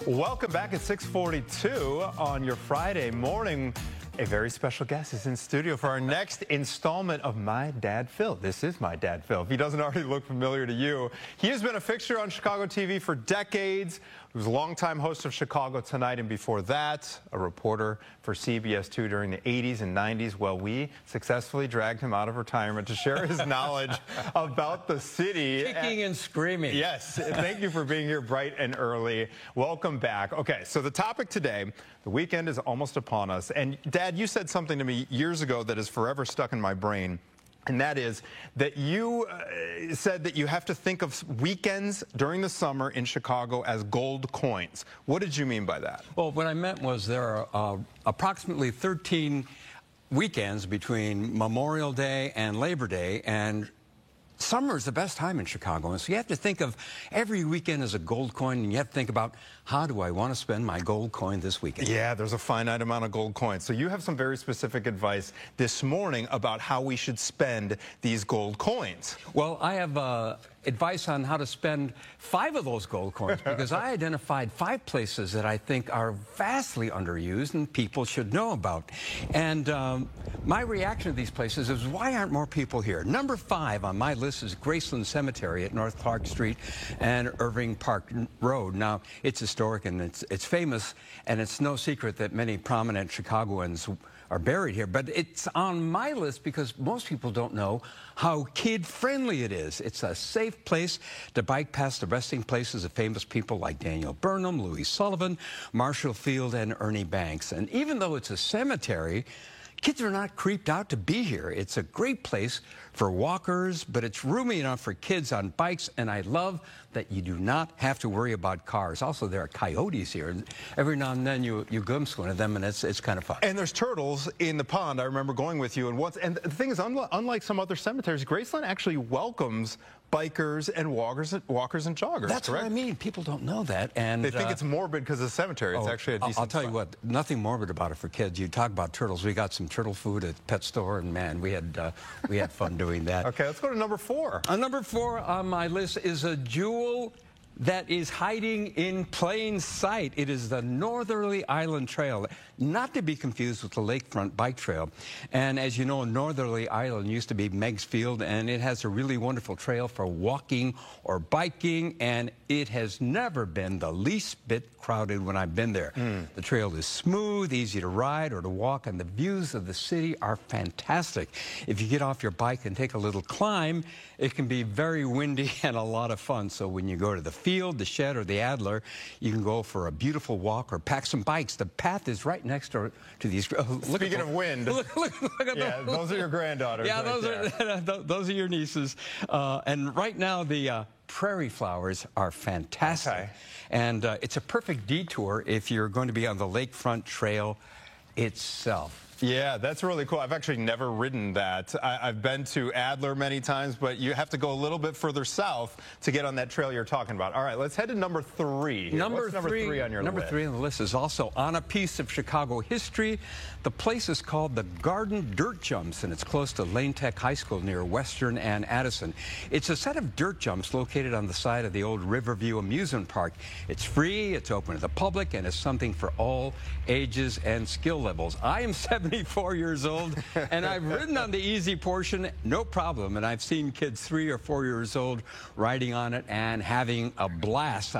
Welcome back at 6:42 on your Friday morning. A very special guest is in studio for our next installment of My Dad Phil. This is My Dad Phil. If he doesn't already look familiar to you, he has been a fixture on Chicago TV for decades. He was a longtime host of Chicago Tonight, and before that, a reporter for CBS 2 during the 80s and 90s. Well, we successfully dragged him out of retirement to share his knowledge about the city. Kicking and screaming. Yes. Thank you for being here bright and early. Welcome back. Okay, so the topic today, the weekend is almost upon us. And, Dad, you said something to me years ago that is forever stuck in my brain. And that is that you said that you have to think of weekends during the summer in Chicago as gold coins. What did you mean by that? Well, what I meant was there are approximately 13 weekends between Memorial Day and Labor Day, and summer is the best time in Chicago. And so you have to think of every weekend as a gold coin, and you have to think about, how do I want to spend my gold coin this weekend? Yeah, there's a finite amount of gold coins. So you have some very specific advice this morning about how we should spend these gold coins. Well, I have advice on how to spend 5 of those gold coins, because I identified 5 places that I think are vastly underused and people should know about. And my reaction to these places is, why aren't more people here? Number 5 on my list is Graceland Cemetery at North Clark Street and Irving Park Road. Now, it's historic and it's famous, and it's no secret that many prominent Chicagoans are buried here, but it's on my list because most people don't know how kid-friendly it is. It's a safe place to bike past the resting places of famous people like Daniel Burnham, Louis Sullivan, Marshall Field, and Ernie Banks. And even though it's a cemetery, kids are not creeped out to be here. It's a great place for walkers, but it's roomy enough for kids on bikes, and I love that you do not have to worry about cars. Also, there are coyotes here, and every now and then you glimpse one of them, and it's kind of fun. And there's turtles in the pond. I remember going with you, and the thing is, unlike some other cemeteries, Graceland actually welcomes bikers and walkers and joggers. That's correct? what I mean. People don't know that, and they think it's morbid because of the cemetery. It's actually a decent I'll tell you spot. what, nothing morbid about it for kids. You talk about turtles. We got some turtle food at the pet store, and man, we had fun doing that. Okay, let's go to number 4. Number 4 on my list is a jewel that is hiding in plain sight. It is the Northerly Island Trail, not to be confused with the Lakefront Bike Trail. And as you know, Northerly Island used to be Meigs Field, and it has a really wonderful trail for walking or biking, and it has never been the least bit crowded when I've been there. The trail is smooth, easy to ride or to walk, and the views of the city are fantastic. If you get off your bike and take a little climb, it can be very windy and a lot of fun. So when you go to the field, the shed, or the Adler, you can go for a beautiful walk or pack some bikes. The path is right next door to these. Speaking of wind, look at those are your granddaughters. Yeah, right those are your nieces. And right now the prairie flowers are fantastic. Okay. And it's a perfect detour if you're going to be on the Lakefront Trail itself. Yeah, that's really cool. I've actually never ridden that. I've been to Adler many times, but you have to go a little bit further south to get on that trail you're talking about. All right, let's head to number 3. What's number 3 on your list? Number 3 on the list is also on a piece of Chicago history. The place is called the Garden Dirt Jumps, and it's close to Lane Tech High School near Western and Addison. It's a set of dirt jumps located on the side of the old Riverview Amusement Park. It's free, it's open to the public, and it's something for all ages and skill levels. I am 74 years old, and I've ridden on the easy portion, no problem, and I've seen kids 3 or 4 years old riding on it and having a blast.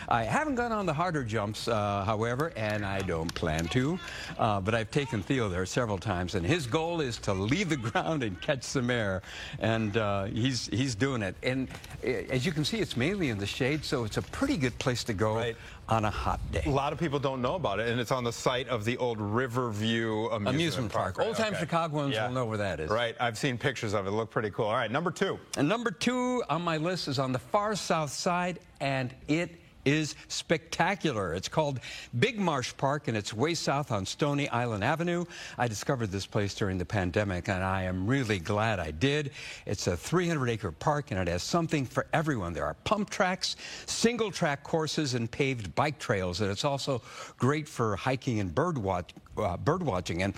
I haven't gone on the harder jumps, however, and I don't plan to, but I've taken Theo there several times, and his goal is to leave the ground and catch some air, and he's doing it. And as you can see, it's mainly in the shade, so it's a pretty good place to go on a hot day. A lot of people don't know about it, and it's on the site of the old Riverview Amusement Park. Right? Old-time Chicagoans will know where that is. Right. I've seen pictures of it. It looked pretty cool. All right, number 2. And number 2 on my list is on the far south side, and it is spectacular. It's called Big Marsh Park, and it's way south on Stony Island Avenue. I discovered this place during the pandemic, and I am really glad I did. It's a 300-acre park, and it has something for everyone. There are pump tracks, single-track courses, and paved bike trails, and it's also great for hiking and bird watching. And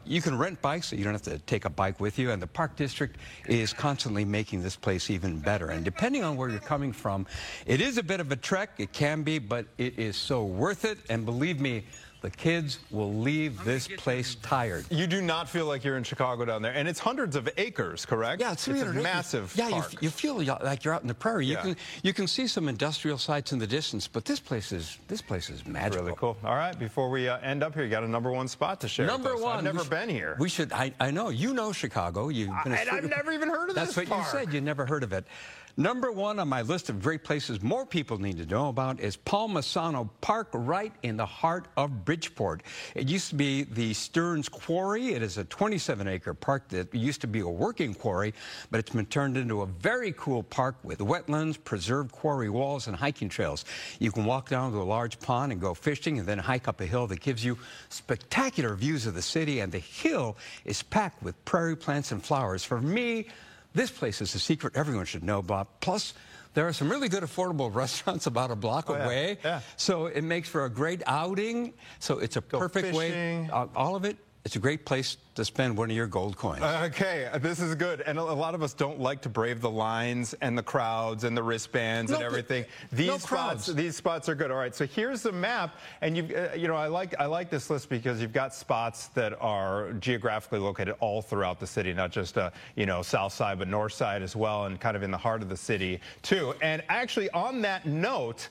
you can rent bikes, so you don't have to take a bike with you, and the Park District is constantly making this place even better. And depending on where you're coming from, it is a bit of a trek. It can be, but it is so worth it. And believe me, the kids will leave this place tired. You do not feel like you're in Chicago down there. And it's hundreds of acres, correct? Yeah, it's 300 acres. Massive park. Yeah, you feel like you're out in the prairie. You can see some industrial sites in the distance, but this place is magical. Really cool. All right, before we end up here, you got a #1 spot to share. Number one. I've never been here. We should. I know you know Chicago. I've never even heard of this park. That's what you said. You never heard of it. #1 on my list of great places more people need to know about is Palmisano Park, right in the heart of Bridgeport. It used to be the Stearns Quarry. It is a 27-acre park that used to be a working quarry, but it's been turned into a very cool park with wetlands, preserved quarry walls, and hiking trails. You can walk down to a large pond and go fishing and then hike up a hill that gives you spectacular views of the city, and the hill is packed with prairie plants and flowers. For me, this place is a secret everyone should know about. Plus, there are some really good affordable restaurants about a block away. Yeah. So it makes for a great outing. So it's a perfect way. All of it. It's a great place to spend one of your gold coins. Okay, this is good. And a lot of us don't like to brave the lines and the crowds and the wristbands and everything. These spots are good. All right, so here's the map. And I like this list because you've got spots that are geographically located all throughout the city, not just south side, but north side as well, and kind of in the heart of the city too. And actually, on that note,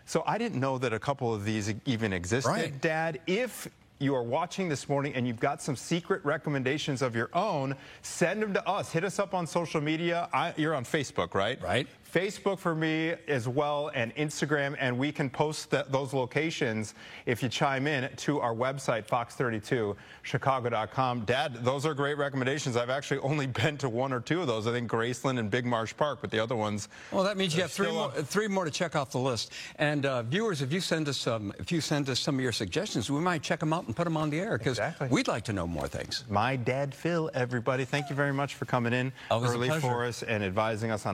so I didn't know that a couple of these even existed, right. Dad. If you are watching this morning and you've got some secret recommendations of your own, send them to us. Hit us up on social media. You're on Facebook, right? Right. Facebook for me as well, and Instagram, and we can post those locations if you chime in to our website, fox32chicago.com. Dad, those are great recommendations. I've actually only been to 1 or 2 of those. I think Graceland and Big Marsh Park, but the other ones. Well, that means you have three more to check off the list. And viewers, if you send us some of your suggestions, we might check them out and put them on the air because we'd like to know more things. My Dad Phil, everybody, thank you very much for coming in early for us and advising us on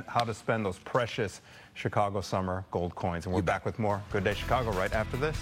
how to spend those precious Chicago summer gold coins. And we're back with more Good Day Chicago right after this.